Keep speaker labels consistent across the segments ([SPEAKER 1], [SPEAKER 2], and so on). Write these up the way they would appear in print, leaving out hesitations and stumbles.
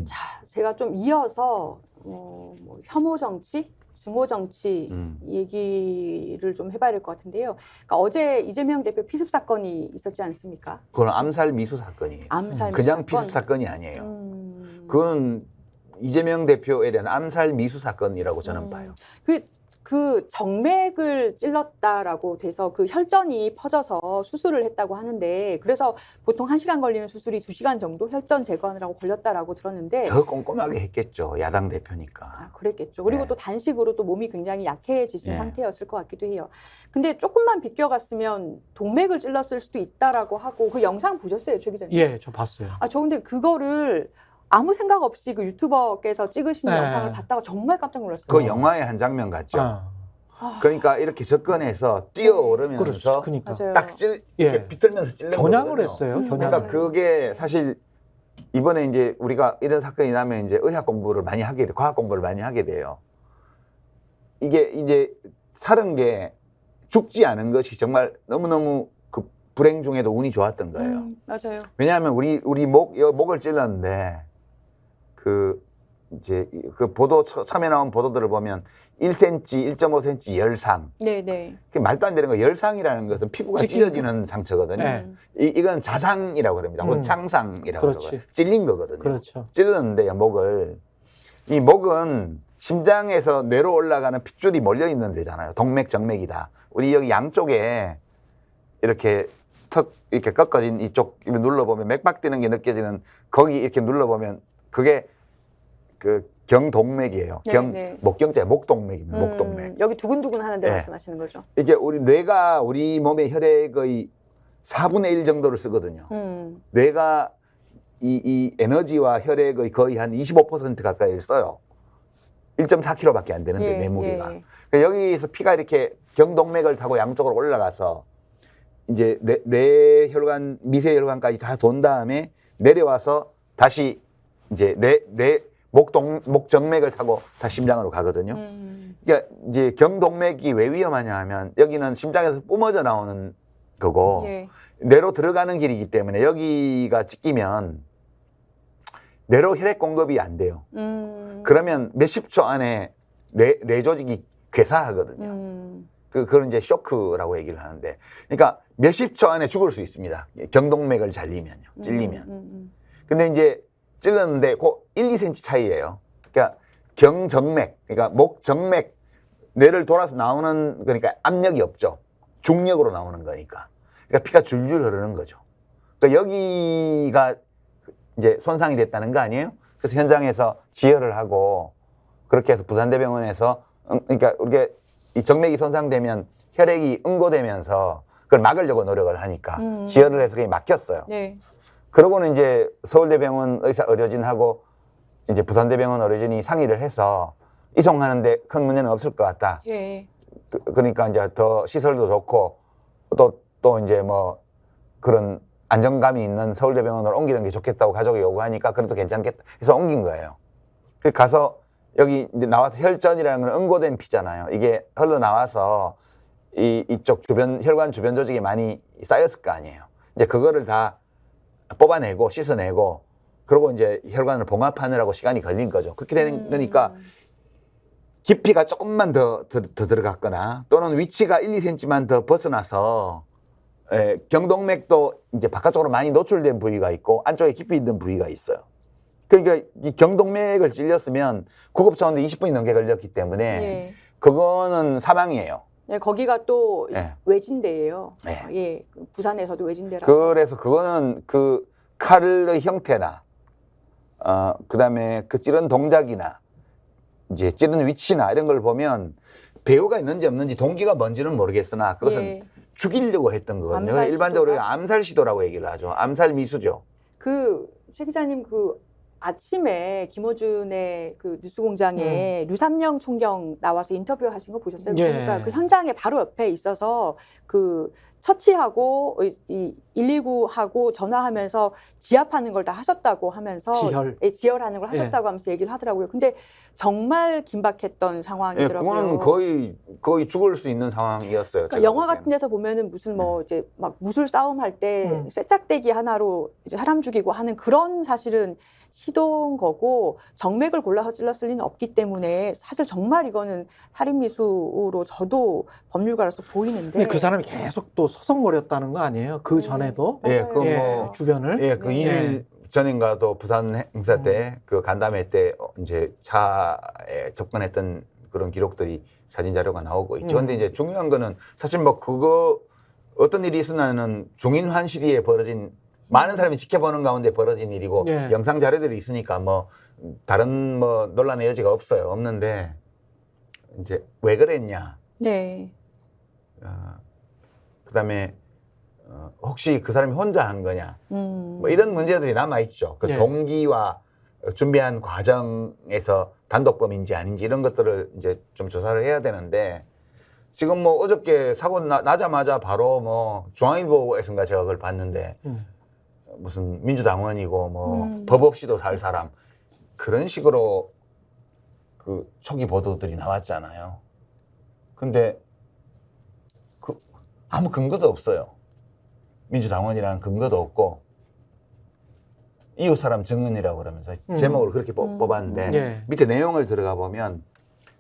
[SPEAKER 1] 자, 제가 좀 이어서 뭐 혐오 정치, 증오 정치 얘기를 좀 해봐야 될 것 같은데요. 그러니까 어제 이재명 대표 피습 사건이 있었지 않습니까?
[SPEAKER 2] 그건 암살 미수 사건이에요.
[SPEAKER 1] 암살 미수
[SPEAKER 2] 그냥
[SPEAKER 1] 사건?
[SPEAKER 2] 피습 사건이 아니에요. 그건 이재명 대표에 대한 암살 미수 사건이라고 저는 봐요.
[SPEAKER 1] 그 정맥을 찔렀다라고 돼서 그 혈전이 퍼져서 수술을 했다고 하는데, 그래서 보통 1시간 걸리는 수술이 2시간 정도 혈전 제거하느라고 걸렸다라고 들었는데,
[SPEAKER 2] 더 꼼꼼하게 했겠죠. 야당 대표니까.
[SPEAKER 1] 아, 그랬겠죠. 그리고
[SPEAKER 2] 네.
[SPEAKER 1] 또 단식으로 또 몸이 굉장히 약해지신
[SPEAKER 2] 네.
[SPEAKER 1] 상태였을 것 같기도 해요. 근데 조금만 비껴갔으면 동맥을 찔렀을 수도 있다라고 하고, 그 영상 보셨어요, 최 기자님?
[SPEAKER 3] 예, 저 봤어요.
[SPEAKER 1] 아, 저 근데 그거를 아무 생각 없이 그 유튜버께서 찍으신
[SPEAKER 3] 네.
[SPEAKER 1] 영상을 봤다가 정말 깜짝 놀랐어요.
[SPEAKER 2] 그 영화의 한 장면 같죠.
[SPEAKER 1] 아,
[SPEAKER 2] 그러니까 이렇게 접근해서 뛰어오르면서
[SPEAKER 3] 그렇죠. 그러니까.
[SPEAKER 1] 맞아요.
[SPEAKER 2] 딱 이렇게
[SPEAKER 3] 예.
[SPEAKER 2] 비틀면서 찔는
[SPEAKER 3] 겨냥을
[SPEAKER 2] 거거든요.
[SPEAKER 3] 했어요.
[SPEAKER 1] 맞아요.
[SPEAKER 3] 겨냥을.
[SPEAKER 2] 그러니까 그게 사실 이번에 이제 우리가 이런 사건이 나면 이제 의학 공부를 많이 하게 돼, 과학 공부를 많이 하게 돼요. 이게 이제 살은 게 죽지 않은 것이 정말 너무너무 그 불행 중에도 운이 좋았던 거예요.
[SPEAKER 1] 맞아요.
[SPEAKER 2] 왜냐하면 우리 목을 찔렀는데 그 이제 그 보도 처음에 나온 보도들을 보면 1cm, 1.5cm 열상.
[SPEAKER 1] 네네.
[SPEAKER 2] 그게 말도 안 되는 거. 열상이라는 것은 피부가 찢어지는 상처거든요.
[SPEAKER 3] 네.
[SPEAKER 2] 이건 자상이라고 그럽니다. 혹은
[SPEAKER 3] 음.
[SPEAKER 2] 창상이라고
[SPEAKER 3] 그렇지.
[SPEAKER 2] 그러고요. 찔린 거거든요.
[SPEAKER 3] 그렇죠.
[SPEAKER 2] 찔렀는데요, 목을. 이 목은 심장에서 뇌로 올라가는 핏줄이 몰려 있는 데잖아요. 동맥, 정맥이다. 우리 여기 양쪽에 이렇게 턱 이렇게 꺾어진 이쪽 눌러보면 맥박 뛰는 게 느껴지는 거기 이렇게 눌러보면 그게 그 경동맥이에요.
[SPEAKER 1] 네.
[SPEAKER 2] 목경자, 목동맥입니다. 목동맥.
[SPEAKER 1] 여기 두근두근 하는데
[SPEAKER 2] 네.
[SPEAKER 1] 말씀하시는 거죠.
[SPEAKER 2] 이게 뇌가 우리 몸의 혈액의 4분의 1 정도를 쓰거든요. 뇌가 이 에너지와 혈액의 거의 한 25% 가까이를 써요. 1.4kg밖에 안 되는데 뇌 무게가. 여기서 피가 이렇게 경동맥을 타고 양쪽으로 올라가서 이제 뇌혈관, 미세혈관까지 다 돈 다음에 내려와서 다시 이제 목정맥을 타고 다 심장으로 가거든요. 그러니까 이제 경동맥이 왜 위험하냐 하면 여기는 심장에서 뿜어져 나오는 거고 뇌로 들어가는 길이기 때문에 여기가 찢기면 뇌로 혈액 공급이 안 돼요. 그러면 몇십 초 안에 뇌 조직이 괴사하거든요. 그걸 이제 쇼크라고 얘기를 하는데, 그러니까 몇십 초 안에 죽을 수 있습니다. 경동맥을 잘리면요, 찔리면. 근데 이제 찔렀는데 그 1, 2cm 차이예요. 그러니까 경정맥, 그러니까 목정맥, 뇌를 돌아서 나오는, 그러니까 압력이 없죠. 중력으로 나오는 거니까. 그러니까 피가 줄줄 흐르는 거죠. 그러니까 여기가 이제 손상이 됐다는 거 아니에요? 그래서 현장에서 지혈을 하고 그렇게 해서 부산대병원에서 그러니까 우리가 이 정맥이 손상되면 혈액이 응고되면서 그걸 막으려고 노력을 하니까 지혈을 해서 그게 막혔어요.
[SPEAKER 1] 네. 그러고는
[SPEAKER 2] 이제 서울대병원 의료진하고 이제 부산대병원 의료진이 상의를 해서 이송하는데 큰 문제는 없을 것 같다.
[SPEAKER 1] 예.
[SPEAKER 2] 그러니까 이제 더 시설도 좋고 또 이제 뭐 그런 안정감이 있는 서울대병원으로 옮기는 게 좋겠다고 가족이 요구하니까 그래도 괜찮겠다 해서 옮긴 거예요. 가서 여기 이제 나와서 혈전이라는 건 응고된 피잖아요. 이게 흘러나와서 이쪽 혈관 주변 조직에 많이 쌓였을 거 아니에요. 이제 그거를 다 뽑아내고 씻어내고 그러고 이제 혈관을 봉합하느라고 시간이 걸린 거죠. 그렇게 되는 거니까 깊이가 조금만 더 들어갔거나 또는 위치가 1, 2cm만 더 벗어나서 경동맥도 이제 바깥쪽으로 많이 노출된 부위가 있고 안쪽에 깊이 있는 부위가 있어요. 그러니까 이 경동맥을 찔렸으면 구급차원도 20분이 넘게 걸렸기 때문에 그거는 사망이에요.
[SPEAKER 1] 네, 거기가 또 외진대예요.
[SPEAKER 2] 네.
[SPEAKER 1] 예, 부산에서도 외진대라서.
[SPEAKER 2] 그래서 그거는 그 칼의 형태나 그다음에 그 찌른 동작이나 이제 찌른 위치나 이런 걸 보면 배우가 있는지 없는지 동기가 뭔지는 모르겠으나 그것은 죽이려고 했던 거거든요. 일반적으로 암살 시도라고 얘기를 하죠. 암살 미수죠.
[SPEAKER 1] 최 기자님 아침에 김어준의 그 뉴스공장에 류삼영 총경 나와서 인터뷰하신 거 보셨어요? 그러니까 그 현장에 바로 옆에 있어서 그 처치하고 이 119하고 전화하면서 지압하는 걸 다 하셨다고 하면서 지혈하는 걸 하셨다고 하면서 얘기를 하더라고요. 근데 정말 긴박했던 상황이더라고요.
[SPEAKER 2] 그건 거의 죽을 수 있는 상황이었어요.
[SPEAKER 1] 그러니까 영화 같은 데서 보면은 무슨 뭐 이제 막 무술 싸움 할 때 쇠짝대기 하나로 이제 사람 죽이고 하는 그런 사실은 시도인 거고 정맥을 골라서 찔렀을 리는 없기 때문에 사실 정말 이거는 살인 미수로 저도 법률가로서 보이는데.
[SPEAKER 3] 근데 그 사람이 계속 또 서성거렸다는 거 아니에요? 그 전에도 주변을.
[SPEAKER 2] 그 2일 전인가도 부산 행사 때 그 간담회 때 이제 차에 접근했던 그런 기록들이 사진 자료가 나오고 있죠. 근데 이제 중요한 거는 사실 뭐 그거 어떤 일이 있으면은 중인환 시리에 벌어진 많은 사람이 지켜보는 가운데 벌어진 일이고 영상 자료들이 있으니까 뭐 다른 뭐 논란의 여지가 없는데 이제 왜 그랬냐.
[SPEAKER 1] 네.
[SPEAKER 2] 그다음에 혹시 그 사람이 혼자 한 거냐. 뭐 이런 문제들이 남아 있죠. 그 동기와 준비한 과정에서 단독범인지 아닌지 이런 것들을 이제 좀 조사를 해야 되는데 지금 뭐 어저께 사고 나자마자 바로 뭐 중앙일보에서인가 제가 그걸 봤는데 무슨 민주당원이고 뭐 법 없이도 살 사람 그런 식으로 그 초기 보도들이 나왔잖아요. 근데 그 아무 근거도 없어요. 민주당원이라는 근거도 없고 이웃 사람 증언이라고 그러면서 제목을 그렇게 뽑았는데 밑에 내용을 들어가 보면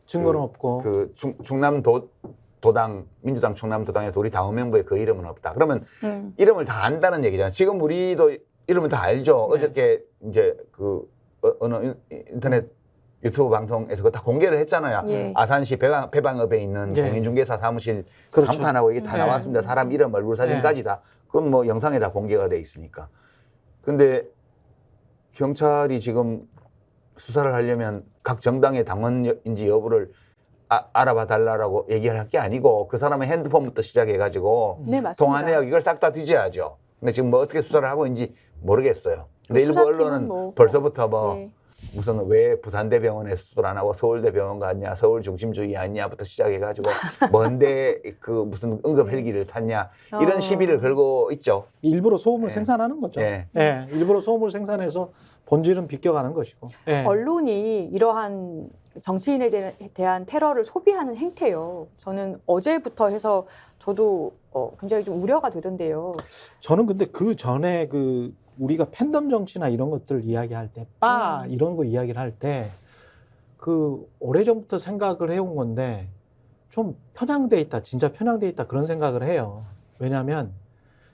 [SPEAKER 3] 증거는 없고
[SPEAKER 2] 그 충남도당 민주당 충남도당에서 우리 당원 멤버의 그 이름은 없다. 그러면 이름을 다 안다는 얘기잖아요. 지금 우리도 이름을 다 알죠. 어저께 이제 그 어느 인터넷 유튜브 방송에서 그거 다 공개를 했잖아요. 아산시 배방읍에 있는 공인중개사 사무실 간판하고 이게 다 나왔습니다. 사람 이름, 얼굴 사진까지 다. 그건 뭐 영상에 다 공개가 돼 있으니까. 근데 경찰이 지금 수사를 하려면 각 정당의 당원인지 여부를 알아봐 달라고 얘기할 게 아니고 그 사람의 핸드폰부터 시작해가지고 통화 내역 이걸 싹 다 뒤져야죠. 근데 지금 뭐 어떻게 수사를 하고 있는지 모르겠어요. 근데 일부 언론은 벌써부터 무슨 왜 부산대병원에 수술 안 하고 서울대병원 갔냐, 서울 중심주의 아니냐부터 시작해가지고 뭔데 그 무슨 응급 헬기를 탔냐 이런 시비를 걸고 있죠.
[SPEAKER 3] 일부러 소음을 생산하는 거죠. 일부러 소음을 생산해서 본질은 비껴가는 것이고.
[SPEAKER 1] 언론이 이러한 정치인에 대한 테러를 소비하는 행태요. 저는 어제부터 해서 저도 굉장히 좀 우려가 되던데요.
[SPEAKER 3] 저는 근데 그 전에 그 우리가 팬덤 정치나 이런 것들 이야기할 때, 이런 거 이야기를 할 때, 그 오래전부터 생각을 해온 건데, 좀 편향돼 있다, 진짜 편향돼 있다, 그런 생각을 해요. 왜냐하면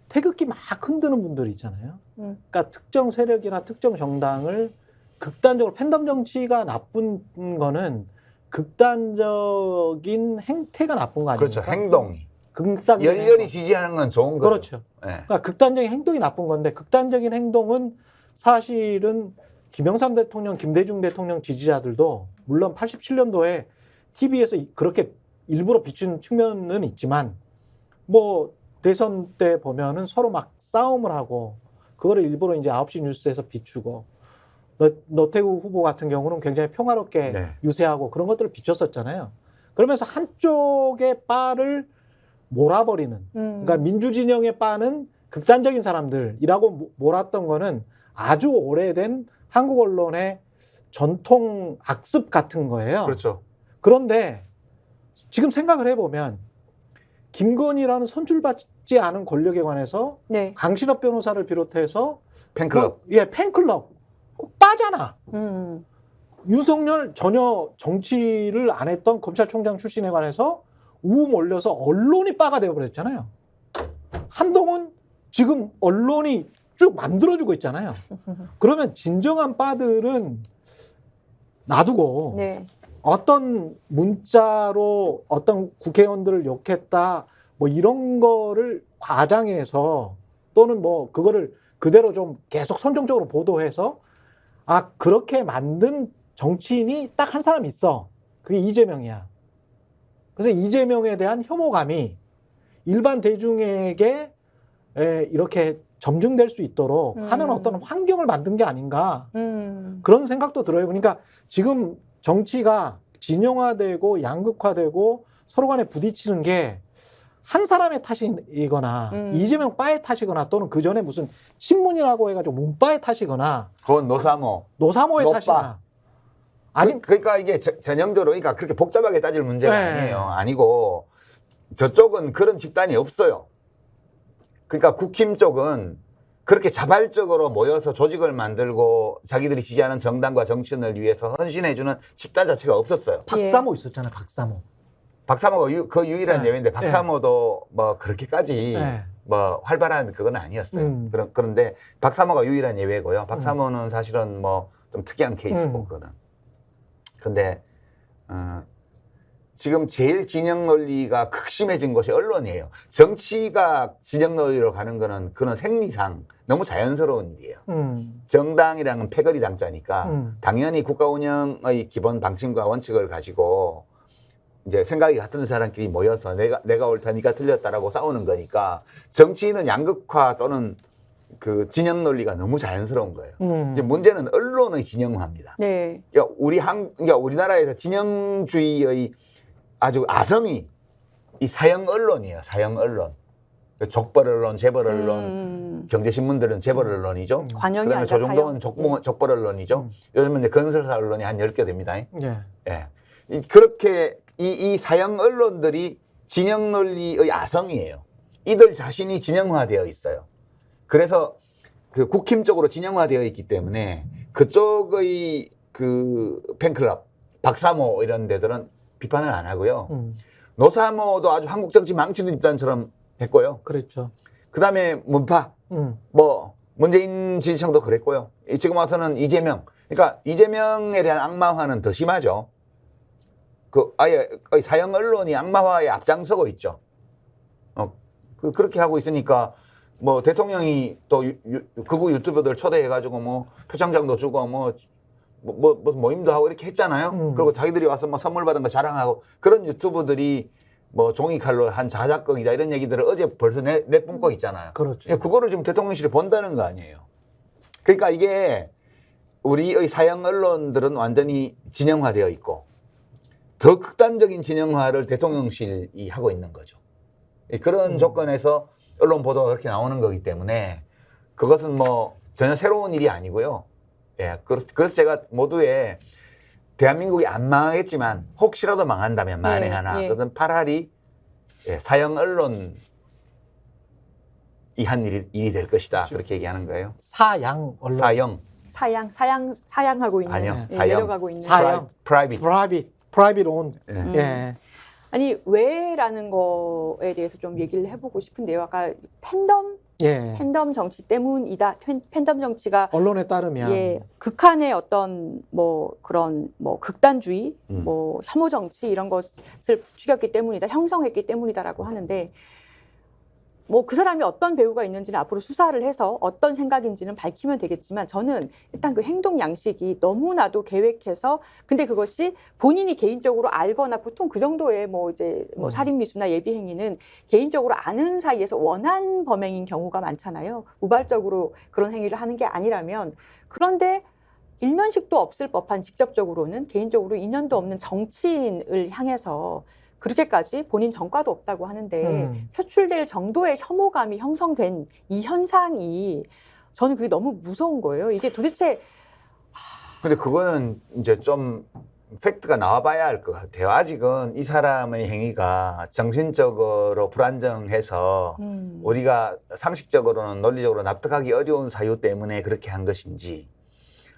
[SPEAKER 3] 태극기 막 흔드는 분들 있잖아요. 그러니까 특정 세력이나 특정 정당을 극단적으로, 팬덤 정치가 나쁜 거는 극단적인 행태가 나쁜 거 아닙니까?
[SPEAKER 2] 그렇죠. 행동이.
[SPEAKER 3] 열렬히
[SPEAKER 2] 지지하는 건 좋은 거죠.
[SPEAKER 3] 그렇죠. 그러니까 극단적인 행동이 나쁜 건데 극단적인 행동은 사실은 김영삼 대통령, 김대중 대통령 지지자들도 물론 87년도에 TV에서 그렇게 일부러 비춘 측면은 있지만 뭐 대선 때 보면은 서로 막 싸움을 하고 그거를 일부러 이제 9시 뉴스에서 비추고 노태우 후보 같은 경우는 굉장히 평화롭게 유세하고 그런 것들을 비췄었잖아요. 그러면서 한쪽의 바를 몰아버리는, 그러니까 민주진영의 바는 극단적인 사람들이라고 몰았던 거는 아주 오래된 한국 언론의 전통 악습 같은 거예요.
[SPEAKER 2] 그렇죠.
[SPEAKER 3] 그런데 지금 생각을 해보면 김건희라는 선출받지 않은 권력에 관해서 강신업 변호사를 비롯해서
[SPEAKER 2] 팬클럽,
[SPEAKER 3] 팬클럽 꼭 빠잖아. 윤석열 전혀 정치를 안 했던 검찰총장 출신에 관해서 우음 올려서 언론이 빠가 되어버렸잖아요. 한동훈 지금 언론이 쭉 만들어주고 있잖아요. 그러면 진정한 빠들은 놔두고 어떤 문자로 어떤 국회의원들을 욕했다 뭐 이런 거를 과장해서 또는 뭐 그거를 그대로 좀 계속 선정적으로 보도해서 그렇게 만든 정치인이 딱 한 사람 있어. 그게 이재명이야. 그래서 이재명에 대한 혐오감이 일반 대중에게 이렇게 점증될 수 있도록 하는 어떤 환경을 만든 게 아닌가 그런 생각도 들어요. 그러니까 지금 정치가 진영화되고 양극화되고 서로 간에 부딪히는 게 한 사람의 탓이거나 이재명 빠의 탓이거나 또는 그 전에 무슨 신문이라고 해가지고 문빠의 탓이거나
[SPEAKER 2] 그건 노사모.
[SPEAKER 3] 노사모의
[SPEAKER 2] 노빠.
[SPEAKER 3] 탓이거나 아니
[SPEAKER 2] 그러니까 이게 전형적으로 그러니까 그렇게 복잡하게 따질 문제가
[SPEAKER 3] 네.
[SPEAKER 2] 아니에요. 아니고 저쪽은 그런 집단이 없어요. 그러니까 국힘 쪽은 그렇게 자발적으로 모여서 조직을 만들고 자기들이 지지하는 정당과 정치인을 위해서 헌신해주는 집단 자체가 없었어요.
[SPEAKER 3] 박사모 있었잖아요. 박사모.
[SPEAKER 2] 박사모가 그 유일한
[SPEAKER 3] 네.
[SPEAKER 2] 예외인데 박사모도 뭐 그렇게까지
[SPEAKER 3] 네.
[SPEAKER 2] 뭐 활발한 그건 아니었어요. 그런데 박사모가 유일한 예외고요. 박사모는 사실은 뭐 좀 특이한 케이스고 그거는. 근데 지금 제일 진영 논리가 극심해진 것이 언론이에요. 정치가 진영 논리로 가는 거는 그런 생리상 너무 자연스러운 일이에요. 정당이랑은 패거리 당자니까 당연히 국가 운영의 기본 방침과 원칙을 가지고 이제 생각이 같은 사람끼리 모여서 내가 옳다, 니가 틀렸다라고 싸우는 거니까 정치인은 양극화 또는 그 진영 논리가 너무 자연스러운 거예요. 이제 문제는 언론의 진영화입니다.
[SPEAKER 1] 네.
[SPEAKER 2] 그러니까 우리나라에서 진영주의의 아주 아성이 이 사형 언론이에요. 사형 언론. 족벌 언론, 재벌 언론, 경제신문들은 재벌 언론이죠.
[SPEAKER 1] 관영이
[SPEAKER 2] 그다음에
[SPEAKER 1] 아니라
[SPEAKER 2] 조정동은 족벌 언론이죠. 요즘은 이제 건설사 언론이 한 10개 됩니다.
[SPEAKER 3] 네.
[SPEAKER 2] 예. 그렇게 이 사형 언론들이 진영 논리의 아성이에요. 이들 자신이 진영화되어 있어요. 그래서 그 국힘 쪽으로 진영화되어 있기 때문에 그쪽의 그 팬클럽, 박사모 이런 데들은 비판을 안 하고요. 노사모도 아주 한국 정치 망치는 집단처럼 했고요.
[SPEAKER 3] 그랬죠.
[SPEAKER 2] 그 다음에 문파, 뭐 문재인 지지층도 그랬고요. 지금 와서는 이재명. 그러니까 이재명에 대한 악마화는 더 심하죠. 그 아예 사형 언론이 악마화에 앞장서고 있죠. 그렇게 하고 있으니까 뭐 대통령이 또 극우 유튜버들 초대해가지고 뭐 표창장도 주고 무슨 모임도 하고 이렇게 했잖아요. 그리고 자기들이 와서 뭐 선물 받은 거 자랑하고 그런 유튜버들이 뭐 종이칼로 한 자작극이다 이런 얘기들을 어제 벌써 내뿜고 있잖아요.
[SPEAKER 3] 그렇죠.
[SPEAKER 2] 그거를 지금 대통령실이 본다는 거 아니에요. 그러니까 이게 우리의 사형 언론들은 완전히 진영화되어 있고 더 극단적인 진영화를 대통령실이 하고 있는 거죠. 그런 조건에서 언론 보도가 그렇게 나오는 거기 때문에 그것은 뭐 전혀 새로운 일이 아니고요. 예, 그래서 제가 모두에 대한민국이 안 망하겠지만 혹시라도 망한다면 만에 하나 그것은 파라리 사형 언론이 한 일이 될 것이다.
[SPEAKER 3] 그렇죠.
[SPEAKER 2] 그렇게 얘기하는 거예요.
[SPEAKER 3] 사양 언론.
[SPEAKER 1] 사양하고 있는.
[SPEAKER 2] 아니요.
[SPEAKER 1] 예,
[SPEAKER 2] 사형.
[SPEAKER 1] 내려가고 있는.
[SPEAKER 3] 사형.
[SPEAKER 2] 프라이빗.
[SPEAKER 3] 프라이빗 온.
[SPEAKER 2] 예.
[SPEAKER 3] 예.
[SPEAKER 1] 아니 왜라는 거에 대해서 좀 얘기를 해보고 싶은데요. 아까 팬덤 정치 때문이다. 팬덤 정치가
[SPEAKER 3] 언론에 따르면
[SPEAKER 1] 극한의 어떤 뭐 그런 뭐 극단주의, 뭐 혐오 정치 이런 것을 부추겼기 때문이다, 형성했기 때문이다라고 하는데 뭐 그 사람이 어떤 배우가 있는지는 앞으로 수사를 해서 어떤 생각인지는 밝히면 되겠지만 저는 일단 그 행동 양식이 너무나도 계획해서 근데 그것이 본인이 개인적으로 알거나 보통 그 정도의 뭐 이제 뭐 살인 미수나 예비 행위는 개인적으로 아는 사이에서 원한 범행인 경우가 많잖아요. 우발적으로 그런 행위를 하는 게 아니라면 그런데 일면식도 없을 법한 직접적으로는 개인적으로 인연도 없는 정치인을 향해서 그렇게까지 본인 전과도 없다고 하는데 표출될 정도의 혐오감이 형성된 이 현상이 저는 그게 너무 무서운 거예요. 이게 도대체
[SPEAKER 2] 근데 그거는 이제 좀 팩트가 나와봐야 할 것 같아요. 아직은 이 사람의 행위가 정신적으로 불안정해서 우리가 상식적으로는 논리적으로 납득하기 어려운 사유 때문에 그렇게 한 것인지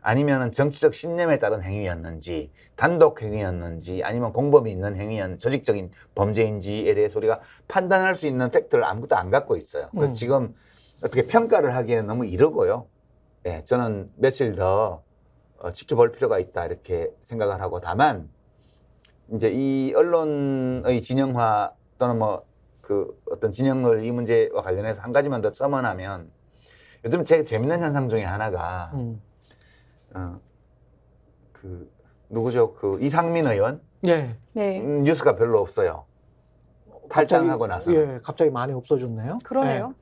[SPEAKER 2] 아니면 정치적 신념에 따른 행위였는지 단독 행위였는지 아니면 공범이 있는 조직적인 범죄인지에 대해서 우리가 판단할 수 있는 팩트를 아무것도 안 갖고 있어요. 그래서 지금 어떻게 평가를 하기에는 너무 이르고요. 예, 저는 며칠 더 지켜볼 필요가 있다 이렇게 생각을 하고 다만 이제 이 언론의 진영화 또는 뭐 그 어떤 진영을 이 문제와 관련해서 한 가지만 더 첨언하면 요즘 제가 재밌는 현상 중에 하나가 그 누구죠? 그 이상민 의원
[SPEAKER 3] 네.
[SPEAKER 2] 뉴스가 별로 없어요. 탈당하고 나서.
[SPEAKER 3] 갑자기 많이 없어졌네요.
[SPEAKER 1] 그러네요.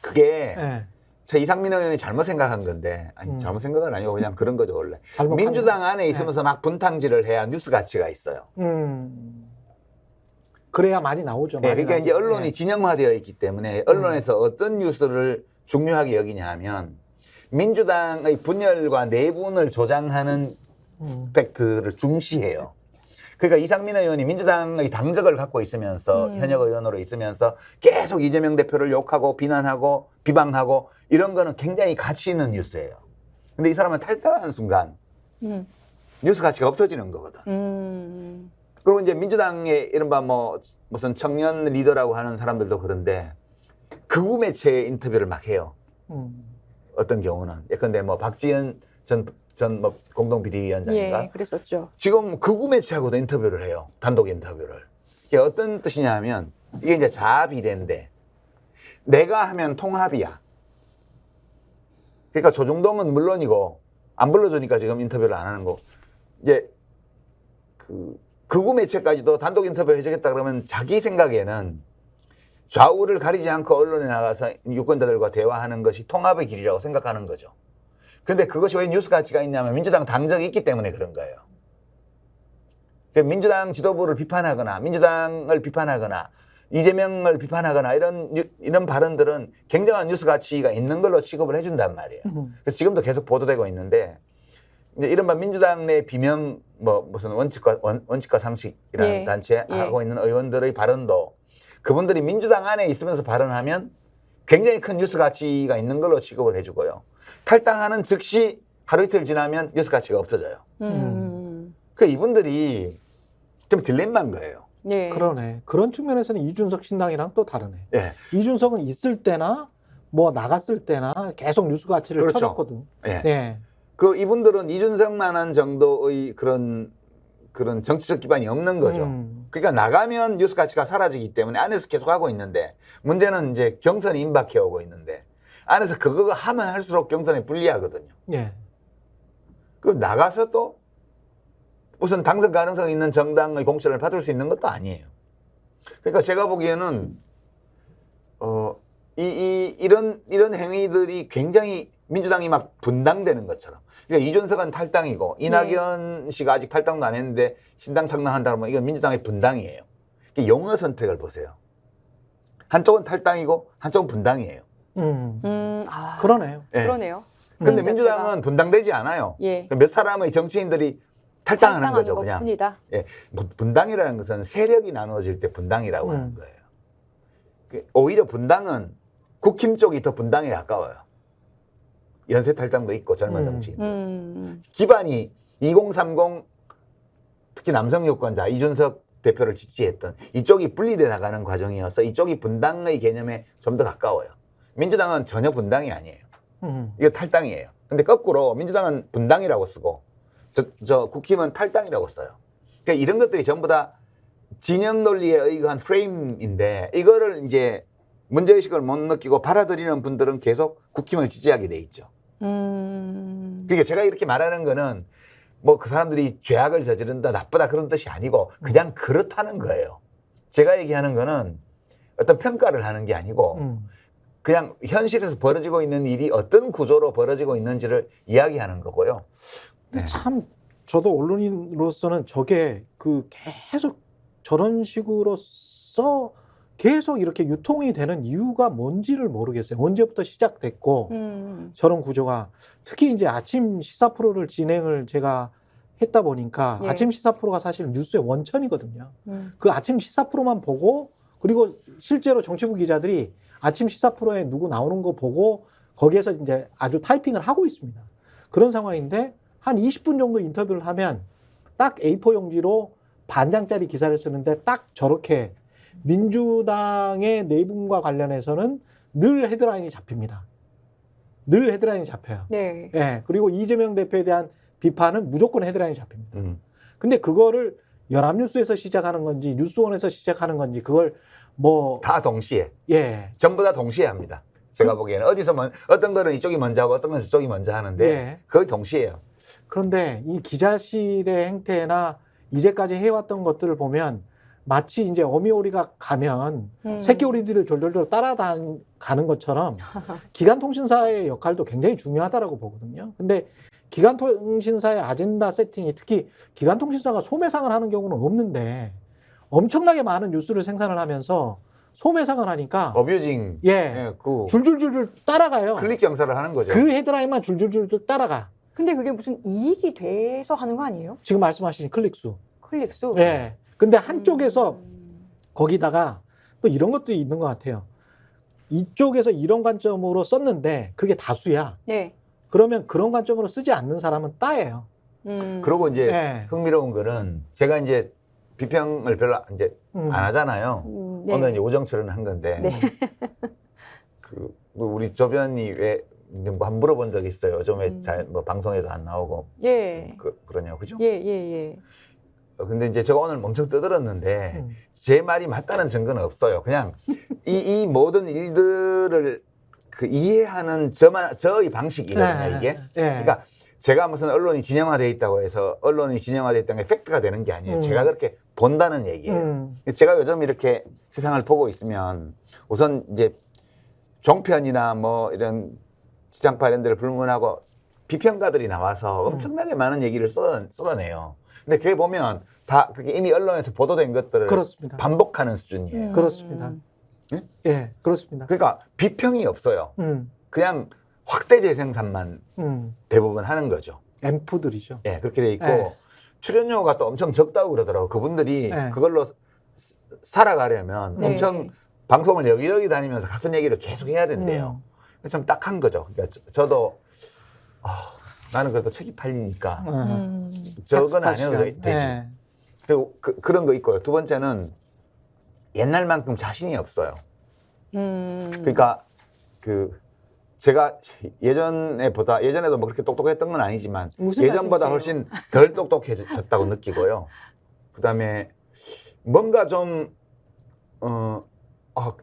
[SPEAKER 2] 그게
[SPEAKER 3] 네.
[SPEAKER 2] 저 이상민 의원이 잘못 생각한 건데 아니 잘못 생각은 아니고 그냥 그런 거죠 원래. 민주당 안에 있으면서 막 분탕질을 해야 뉴스 가치가 있어요.
[SPEAKER 3] 그래야 많이 나오죠.
[SPEAKER 2] 네,
[SPEAKER 3] 많이
[SPEAKER 2] 그러니까 이제
[SPEAKER 3] 나오죠.
[SPEAKER 2] 언론이
[SPEAKER 3] 네.
[SPEAKER 2] 진영화되어 있기 때문에 언론에서 어떤 뉴스를 중요하게 여기냐 하면 민주당의 분열과 내분을 조장하는 팩트를 중시해요. 그러니까 이상민 의원이 민주당의 당적을 갖고 있으면서 현역 의원으로 있으면서 계속 이재명 대표를 욕하고 비난하고 비방하고 이런 거는 굉장히 가치 있는 뉴스예요. 근데 이 사람은 탈당하는 순간 뉴스 가치가 없어지는 거거든. 그리고 이제 민주당의 이른바 뭐 무슨 청년 리더라고 하는 사람들도 그런데 극우 매체 인터뷰를 막 해요. 어떤 경우는 예컨대 뭐 박지원 전 뭐 공동 비대위원장인가
[SPEAKER 1] 예, 그랬었죠.
[SPEAKER 2] 지금 극우 매체하고도 인터뷰를 해요. 단독 인터뷰를. 이게 어떤 뜻이냐 하면 이게 이제 자아비례인데 내가 하면 통합이야. 그러니까 조중동은 물론이고 안 불러주니까 지금 인터뷰를 안 하는 거. 이제 그 극우 매체까지도 단독 인터뷰 해주겠다 그러면 자기 생각에는 좌우를 가리지 않고 언론에 나가서 유권자들과 대화하는 것이 통합의 길이라고 생각하는 거죠. 근데 그것이 왜 뉴스 가치가 있냐면 민주당 당적이 있기 때문에 그런 거예요. 민주당 지도부를 비판하거나 민주당을 비판하거나 이재명을 비판하거나 이런 발언들은 굉장한 뉴스 가치가 있는 걸로 취급을 해준단 말이에요. 그래서 지금도 계속 보도되고 있는데 이제 이른바 민주당 내 비명 뭐 무슨 원칙과 상식이라는
[SPEAKER 1] 예,
[SPEAKER 2] 단체
[SPEAKER 1] 예.
[SPEAKER 2] 하고 있는 의원들의 발언도 그분들이 민주당 안에 있으면서 발언하면 굉장히 큰 뉴스 가치가 있는 걸로 취급을 해주고요. 탈당하는 즉시 하루 이틀 지나면 뉴스 가치가 없어져요. 그 이분들이 좀 딜레마인 거예요.
[SPEAKER 1] 네.
[SPEAKER 3] 그러네. 그런 측면에서는 이준석 신당이랑 또 다르네.
[SPEAKER 2] 예.
[SPEAKER 3] 이준석은 있을 때나 뭐 나갔을 때나 계속 뉴스 가치를
[SPEAKER 2] 그렇죠.
[SPEAKER 3] 쳐줬거든.
[SPEAKER 2] 예.
[SPEAKER 3] 네.
[SPEAKER 2] 그 이분들은 이준석만한 정도의 그런 정치적 기반이 없는 거죠. 그러니까 나가면 뉴스 가치가 사라지기 때문에 안에서 계속 하고 있는데 문제는 이제 경선이 임박해 오고 있는데 안에서 그거 하면 할수록 경선에 불리하거든요.
[SPEAKER 3] 예.
[SPEAKER 2] 그 나가서 또 무슨 당선 가능성이 있는 정당의 공천을 받을 수 있는 것도 아니에요. 그러니까 제가 보기에는 이런 행위들이 굉장히 민주당이 막 분당되는 것처럼. 그러니까 이준석은 탈당이고 이낙연 씨가 아직 탈당도 안 했는데 신당 창당한다 그러면 이건 민주당의 분당이에요. 용어 선택을 보세요. 한쪽은 탈당이고 한쪽은 분당이에요.
[SPEAKER 3] 그러네요.
[SPEAKER 2] 예.
[SPEAKER 1] 그러네요.
[SPEAKER 2] 근데
[SPEAKER 1] 그
[SPEAKER 2] 민주당은 분당되지 않아요.
[SPEAKER 1] 예.
[SPEAKER 2] 몇 사람의 정치인들이 탈당하는 거죠, 그냥.
[SPEAKER 1] 것뿐이다.
[SPEAKER 2] 예. 분당이라는 것은 세력이 나누어질 때 분당이라고 하는 거예요. 오히려 분당은 국힘 쪽이 더 분당에 가까워요. 연쇄 탈당도 있고 젊은 정치인. 기반이 2030 특히 남성 유권자 이준석 대표를 지지했던 이쪽이 분리돼 나가는 과정이어서 이쪽이 분당의 개념에 좀 더 가까워요. 민주당은 전혀 분당이 아니에요. 이거 탈당이에요. 근데 거꾸로 민주당은 분당이라고 쓰고 저 국힘은 탈당이라고 써요. 그러니까 이런 것들이 전부 다 진영 논리에 의거한 프레임인데 이거를 이제 문제의식을 못 느끼고 받아들이는 분들은 계속 국힘을 지지하게 돼 있죠. 그러니까 제가 이렇게 말하는 거는 뭐 그 사람들이 죄악을 저지른다 나쁘다 그런 뜻이 아니고 그냥 그렇다는 거예요. 제가 얘기하는 거는 어떤 평가를 하는 게 아니고 그냥 현실에서 벌어지고 있는 일이 어떤 구조로 벌어지고 있는지를 이야기하는 거고요.
[SPEAKER 3] 근데 참 저도 언론인으로서는 저게 그 계속 저런 식으로서 계속 이렇게 유통이 되는 이유가 뭔지를 모르겠어요. 언제부터 시작됐고 저런 구조가 특히 이제 아침 시사 프로를 진행을 제가 했다 보니까
[SPEAKER 1] 예.
[SPEAKER 3] 아침 시사 프로가 사실 뉴스의 원천이거든요. 그 아침 시사 프로만 보고 그리고 실제로 정치부 기자들이 아침 시사 프로에 누구 나오는 거 보고 거기에서 이제 아주 타이핑을 하고 있습니다. 그런 상황인데 한 20분 정도 인터뷰를 하면 딱 A4 용지로 반장짜리 기사를 쓰는데 딱 저렇게 민주당의 내분과 관련해서는 늘 헤드라인이 잡힙니다. 늘 헤드라인이 잡혀요.
[SPEAKER 1] 네.
[SPEAKER 3] 예. 그리고 이재명 대표에 대한 비판은 무조건 헤드라인이 잡힙니다. 근데 그거를 연합뉴스에서 시작하는 건지 뉴스원에서 시작하는 건지 그걸 뭐
[SPEAKER 2] 다 동시에.
[SPEAKER 3] 예.
[SPEAKER 2] 전부 다 동시에 합니다. 제가 보기에는 어떤 거는 이쪽이 먼저 하고 어떤 건 저쪽이 먼저 하는데
[SPEAKER 3] 예.
[SPEAKER 2] 거의 동시에요.
[SPEAKER 3] 그런데 이 기자실의 행태나 이제까지 해왔던 것들을 보면 마치 이제 어미오리가 가면 새끼오리들을 졸졸졸 따라가는 것처럼 기간통신사의 역할도 굉장히 중요하다고 보거든요. 근데 기간통신사의 아젠다 세팅이 특히 기간통신사가 소매상을 하는 경우는 없는데 엄청나게 많은 뉴스를 생산을 하면서 소매상을 하니까
[SPEAKER 2] 어뷰징.
[SPEAKER 3] 예,
[SPEAKER 2] 예, 그
[SPEAKER 3] 줄줄줄줄 따라가요.
[SPEAKER 2] 클릭 장사를 하는 거죠.
[SPEAKER 3] 그 헤드라인만 줄줄줄줄 따라가.
[SPEAKER 1] 근데 그게 무슨 이익이 돼서 하는 거 아니에요?
[SPEAKER 3] 지금 말씀하신 클릭수.
[SPEAKER 1] 클릭수?
[SPEAKER 3] 예. 근데 한쪽에서
[SPEAKER 1] 음.
[SPEAKER 3] 거기다가 또 이런 것도 있는 것 같아요. 이쪽에서 이런 관점으로 썼는데 그게 다수야.
[SPEAKER 1] 네.
[SPEAKER 3] 그러면 그런 관점으로 쓰지 않는 사람은 따예요.
[SPEAKER 2] 그리고 이제
[SPEAKER 3] 예.
[SPEAKER 2] 흥미로운 거는 제가 이제 비평을 별로 이제 안 하잖아요.
[SPEAKER 1] 네.
[SPEAKER 2] 오늘 이제 오정철은 한 건데
[SPEAKER 1] 네.
[SPEAKER 2] 우리 조변이 왜 뭐 한 물어본 적 있어요. 좀 왜 잘 뭐 방송에도 안 나오고
[SPEAKER 1] 예.
[SPEAKER 2] 그러냐고 그죠?
[SPEAKER 1] 예, 예, 예.
[SPEAKER 2] 근데 이제 제가 오늘 엄청 떠들었는데 제 말이 맞다는 증거는 없어요. 그냥 이 모든 일들을 그 이해하는 저의 방식이거든요, 이게.
[SPEAKER 3] 예.
[SPEAKER 2] 그러니까 제가 무슨 언론이 진영화되어 있다고 해서 언론이 진영화되어 있다는 게 팩트가 되는 게 아니에요. 제가 그렇게 본다는 얘기예요. 제가 요즘 이렇게 세상을 보고 있으면 우선 이제 종편이나 뭐 이런 지상파 이런 데를 불문하고 비평가들이 나와서 엄청나게 많은 얘기를 쏟아내요. 근데 그게 보면 다 그게 이미 언론에서 보도된 것들을
[SPEAKER 3] 그렇습니다.
[SPEAKER 2] 반복하는 수준이에요.
[SPEAKER 3] 그렇습니다.
[SPEAKER 2] 응?
[SPEAKER 3] 예, 그렇습니다.
[SPEAKER 2] 그러니까 비평이 없어요. 그냥 확대 재생산만 대부분 하는 거죠.
[SPEAKER 3] 앰프들이죠.
[SPEAKER 2] 예, 그렇게 돼 있고
[SPEAKER 3] 예.
[SPEAKER 2] 출연료가 또 엄청 적다고 그러더라고. 그분들이
[SPEAKER 3] 예.
[SPEAKER 2] 그걸로 살아가려면
[SPEAKER 1] 네.
[SPEAKER 2] 엄청 방송을 여기저기 다니면서 같은 얘기를 계속 해야 된대요. 참 딱한 거죠. 그러니까 저도 나는 그래도 책이 팔리니까 저건 안 해도 되지.
[SPEAKER 3] 예.
[SPEAKER 2] 그리고 그런 거 있고요. 두 번째는 옛날만큼 자신이 없어요. 그러니까 제가 예전에도 뭐 그렇게 똑똑했던 건 아니지만
[SPEAKER 1] 무슨
[SPEAKER 2] 예전보다
[SPEAKER 1] 말씀이세요?
[SPEAKER 2] 훨씬 덜 똑똑해졌다고 느끼고요. 그다음에 뭔가 좀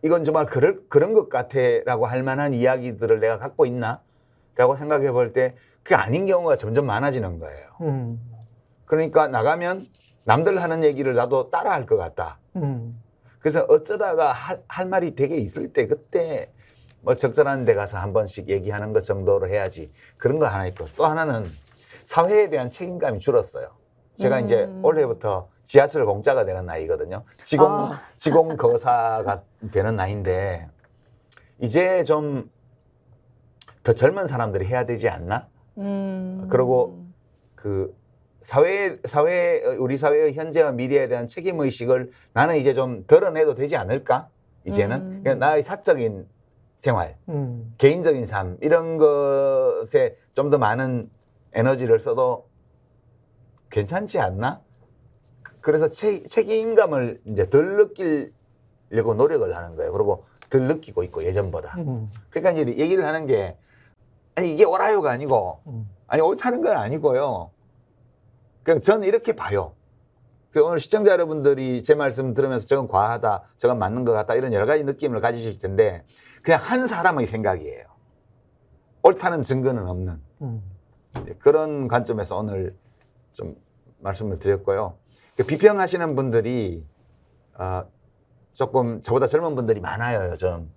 [SPEAKER 2] 이건 정말 그런 것 같아라고 할 만한 이야기들을 내가 갖고 있나라고 생각해 볼 때 그게 아닌 경우가 점점 많아지는 거예요. 그러니까 나가면 남들 하는 얘기를 나도 따라 할 것 같다. 그래서 어쩌다가 할 말이 되게 있을 때 그때 뭐 적절한 데 가서 한 번씩 얘기하는 것 정도로 해야지. 그런 거 하나 있고 또 하나는 사회에 대한 책임감이 줄었어요. 제가 이제 올해부터 지하철 공짜가 되는 나이거든요. 지공 거사가 되는 나이인데 이제 좀 더 젊은 사람들이 해야 되지 않나? 그리고 우리 사회의 현재와 미래에 대한 책임 의식을 나는 이제 좀 덜어내도 되지 않을까? 이제는 그냥 나의 사적인 생활, 개인적인 삶 이런 것에 좀 더 많은 에너지를 써도 괜찮지 않나? 그래서 책임감을 이제 덜 느끼려고 노력을 하는 거예요. 그리고 덜 느끼고 있고 예전보다. 그러니까 이제 얘기를 하는 게 아니 이게 옳아요가 아니고 아니 옳다는 건 아니고요. 그냥 저는 이렇게 봐요. 오늘 시청자 여러분들이 제 말씀 들으면서 저건 과하다, 저건 맞는 것 같다 이런 여러 가지 느낌을 가지실 텐데 그냥 한 사람의 생각이에요. 옳다는 증거는 없는 그런 관점에서 오늘 좀 말씀을 드렸고요. 비평하시는 분들이 조금 저보다 젊은 분들이 많아요 요즘.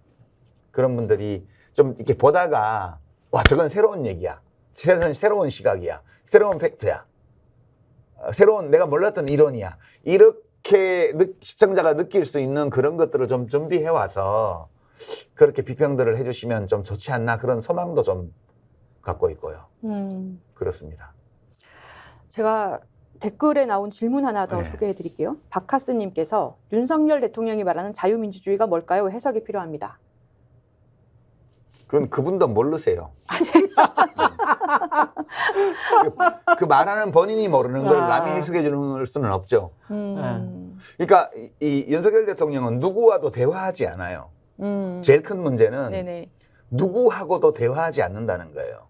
[SPEAKER 2] 그런 분들이 좀 이렇게 보다가 와 저건 새로운 얘기야, 새로운 시각이야, 새로운 팩트야, 새로운 내가 몰랐던 이론이야 이렇게 시청자가 느낄 수 있는 그런 것들을 좀 준비해 와서 그렇게 비평들을 해주시면 좀 좋지 않나 그런 소망도 좀 갖고 있고요. 그렇습니다.
[SPEAKER 1] 제가 댓글에 나온 질문 하나 더 소개해 드릴게요. 박하스님께서 윤석열 대통령이 말하는 자유민주주의가 뭘까요? 해석이 필요합니다.
[SPEAKER 2] 그건 그분도 모르세요. 그 말하는 본인이 모르는 걸 남이 해석해 주는 수는 없죠. 그러니까 이 윤석열 대통령은 누구와도 대화하지 않아요. 제일 큰 문제는
[SPEAKER 1] 네네.
[SPEAKER 2] 누구하고도 대화하지 않는다는 거예요.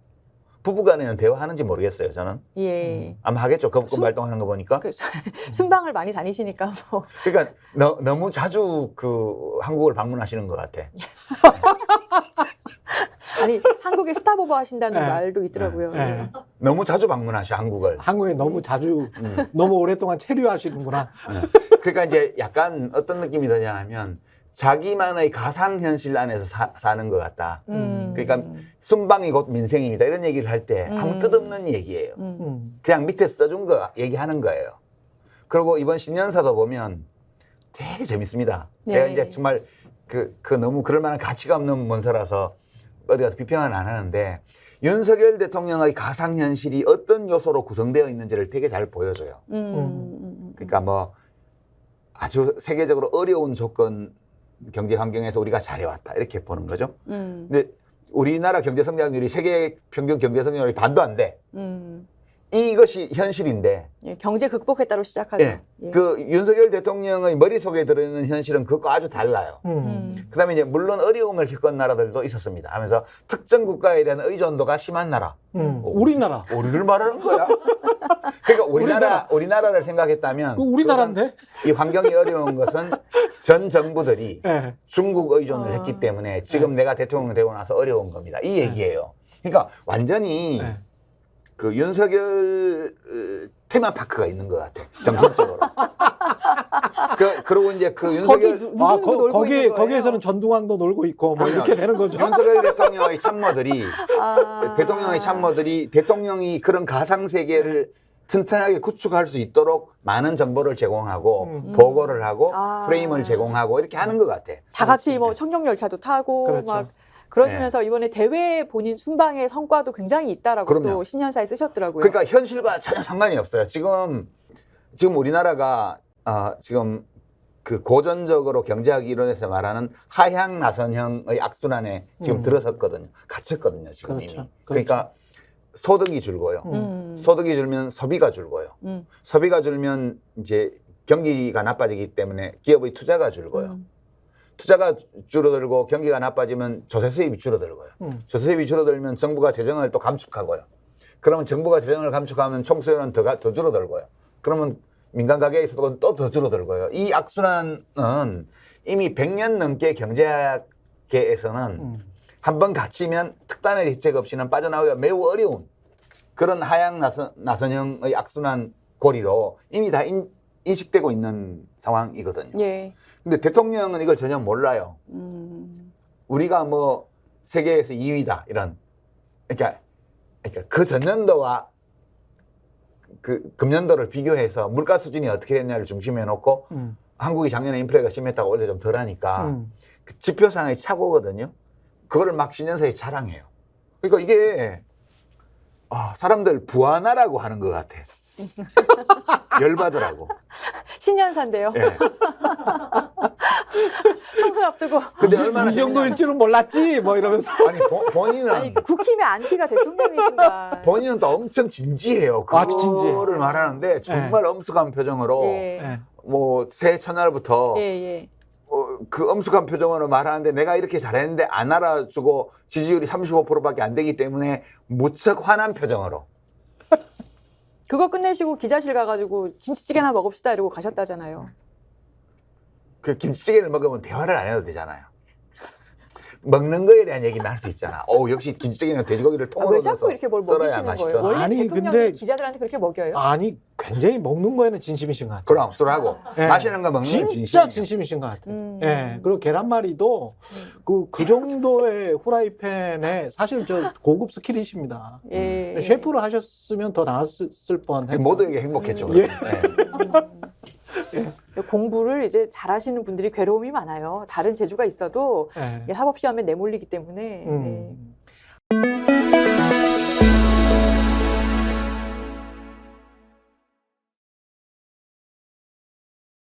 [SPEAKER 2] 부부간에는 대화하는지 모르겠어요, 저는.
[SPEAKER 1] 예.
[SPEAKER 2] 아마 하겠죠. 거부권 발동하는 거 보니까.
[SPEAKER 1] 순방을 많이 다니시니까 뭐.
[SPEAKER 2] 그러니까 너무 자주 한국을 방문하시는 것 같아.
[SPEAKER 1] 아니 한국에 스탑오버 하신다는 말도 있더라고요.
[SPEAKER 2] 너무 자주 방문하셔 한국을.
[SPEAKER 3] 한국에 너무 자주 너무 오랫동안 체류하시는구나.
[SPEAKER 2] 그러니까 이제 약간 어떤 느낌이 드냐 하면 자기만의 가상현실 안에서 사는 것 같다. 그러니까 순방이 곧 민생입니다. 이런 얘기를 할 때 아무 뜻없는 얘기예요. 그냥 밑에 써준 거 얘기하는 거예요. 그리고 이번 신년사도 보면 되게 재밌습니다.
[SPEAKER 1] 네.
[SPEAKER 2] 제가 이제 정말 그 너무 그럴 만한 가치가 없는 문서라서 어디 가서 비평은 안 하는데 윤석열 대통령의 가상현실이 어떤 요소로 구성되어 있는지를 되게 잘 보여줘요. 그러니까 뭐 아주 세계적으로 어려운 조건 경제 환경에서 우리가 잘해왔다 이렇게 보는 거죠. 근데 우리나라 경제 성장률이 세계 평균 경제 성장률이 반도 안 돼. 이것이 현실인데.
[SPEAKER 1] 예, 경제 극복했다로 시작하죠.
[SPEAKER 2] 예,
[SPEAKER 1] 예.
[SPEAKER 2] 그 윤석열 대통령의 머릿속에 들어있는 현실은 그것과 아주 달라요. 그다음에 이제 물론 어려움을 겪은 나라들도 있었습니다. 하면서 특정 국가에 대한 의존도가 심한 나라.
[SPEAKER 3] 우리나라.
[SPEAKER 2] 우리를 말하는 거야. 그러니까 우리나라를 생각했다면
[SPEAKER 3] 그 우리나라인데?
[SPEAKER 2] 이 환경이 어려운 것은 전 정부들이
[SPEAKER 3] 네.
[SPEAKER 2] 중국 의존을 했기 때문에 지금 내가 대통령 되고 나서 어려운 겁니다. 이 얘기예요. 그러니까 완전히
[SPEAKER 3] 네.
[SPEAKER 2] 그 윤석열 테마파크가 있는 것 같아. 정신적으로. 그리고 이제 그 윤석열
[SPEAKER 1] 누구 놀고 있는 거예요?
[SPEAKER 3] 거기에서는 전두광도 놀고 있고 뭐 이렇게 되는 거죠.
[SPEAKER 2] 윤석열 대통령의 참모들이 대통령이 그런 가상 세계를 튼튼하게 구축할 수 있도록 많은 정보를 제공하고 보고를 하고 프레임을 제공하고 이렇게 하는 것 같아.
[SPEAKER 1] 다 같이 뭐 청룡열차도 타고
[SPEAKER 3] 그렇죠.
[SPEAKER 1] 막 그러시면서 이번에 대회 본인 순방의 성과도 굉장히 있다라고
[SPEAKER 2] 그럼요.
[SPEAKER 1] 또 신년사에 쓰셨더라고요.
[SPEAKER 2] 그러니까 현실과 전혀 상관이 없어요. 지금 우리나라가 지금 그 고전적으로 경제학 이론에서 말하는 하향 나선형의 악순환에 지금 들어섰거든요. 갇혔거든요. 지금
[SPEAKER 3] 그렇죠.
[SPEAKER 2] 이미. 그러니까 소득이 줄고요. 소득이 줄면 소비가 줄고요. 소비가 줄면 이제 경기가 나빠지기 때문에 기업의 투자가 줄고요. 투자가 줄어들고 경기가 나빠지면 조세 수입이 줄어들고요. 조세 수입이 줄어들면 정부가 재정을 또 감축하고요. 그러면 정부가 재정을 감축하면 총수요는 더 줄어들고요. 그러면 민간 가계의 소득은 또 더 줄어들고요. 이 악순환은 이미 100년 넘게 경제학계에서는 한번 갇히면 특단의 대책 없이는 빠져나오기가 매우 어려운 그런 하향 나선형의 악순환 고리로 이미 다 인식되고 있는 상황이거든요.
[SPEAKER 1] 예.
[SPEAKER 2] 근데 대통령은 이걸 전혀 몰라요. 우리가 뭐 세계에서 2위다 이런. 그러니까 그 전년도와 그 금년도를 비교해서 물가 수준이 어떻게 됐냐를 중심에 놓고 한국이 작년에 인플레가 심했다고 원래 좀 덜하니까 그 지표상의 착오거든요. 그거를 막 신년사에 자랑해요. 그러니까 이게 사람들 부하나라고 하는 것 같아. 열받으라고.
[SPEAKER 1] 신년사인데요.
[SPEAKER 2] 예.
[SPEAKER 1] 총선 앞두고.
[SPEAKER 2] 근데 얼마나
[SPEAKER 3] 이 정도일 줄은 몰랐지 뭐 이러면서.
[SPEAKER 2] 아니 본인은
[SPEAKER 1] 아니 국힘의 안티가 대통령이신가.
[SPEAKER 2] 본인은 또 엄청 진지해요.
[SPEAKER 3] 진지해.
[SPEAKER 2] 그거를 말하는데 정말 엄숙한 표정으로
[SPEAKER 1] 예.
[SPEAKER 2] 뭐 새해 첫날부터
[SPEAKER 1] 예.
[SPEAKER 2] 그 엄숙한 표정으로 말하는데 내가 이렇게 잘했는데 안 알아주고 지지율이 35%밖에 안 되기 때문에 무척 화난 표정으로.
[SPEAKER 1] 그거 끝내시고 기자실 가가지고 김치찌개나 먹읍시다 이러고 가셨다잖아요.
[SPEAKER 2] 그 김치찌개를 먹으면 대화를 안 해도 되잖아요. 먹는 거에 대한 얘기는 할 수 있잖아. 역시 김치찌개는 돼지고기를 통으로
[SPEAKER 1] 왜 자꾸 이렇게 뭘
[SPEAKER 2] 썰어야
[SPEAKER 1] 먹이시는
[SPEAKER 2] 맛있어.
[SPEAKER 1] 거예요? 원래
[SPEAKER 3] 아니,
[SPEAKER 1] 대통령이
[SPEAKER 3] 근데-
[SPEAKER 1] 기자들한테 그렇게 먹여요?
[SPEAKER 3] 아니 굉장히 먹는 거에는 진심이신 것 같아요.
[SPEAKER 2] 그럼 술하고
[SPEAKER 3] 예.
[SPEAKER 2] 마시는 거 먹는 건
[SPEAKER 3] 진짜
[SPEAKER 2] 진심이에요.
[SPEAKER 3] 진심이신 것 같아요. 예. 그리고 계란말이도 그 정도의 후라이팬에 사실 저 고급 스킬이십니다.
[SPEAKER 1] 예.
[SPEAKER 3] 셰프를 하셨으면 더 나았을 뻔.
[SPEAKER 2] 모두에게 행복했죠.
[SPEAKER 3] 예.
[SPEAKER 1] 공부를 이제 잘하시는 분들이 괴로움이 많아요. 다른 재주가 있어도
[SPEAKER 3] 예.
[SPEAKER 1] 사법시험에 내몰리기 때문에.
[SPEAKER 3] 음.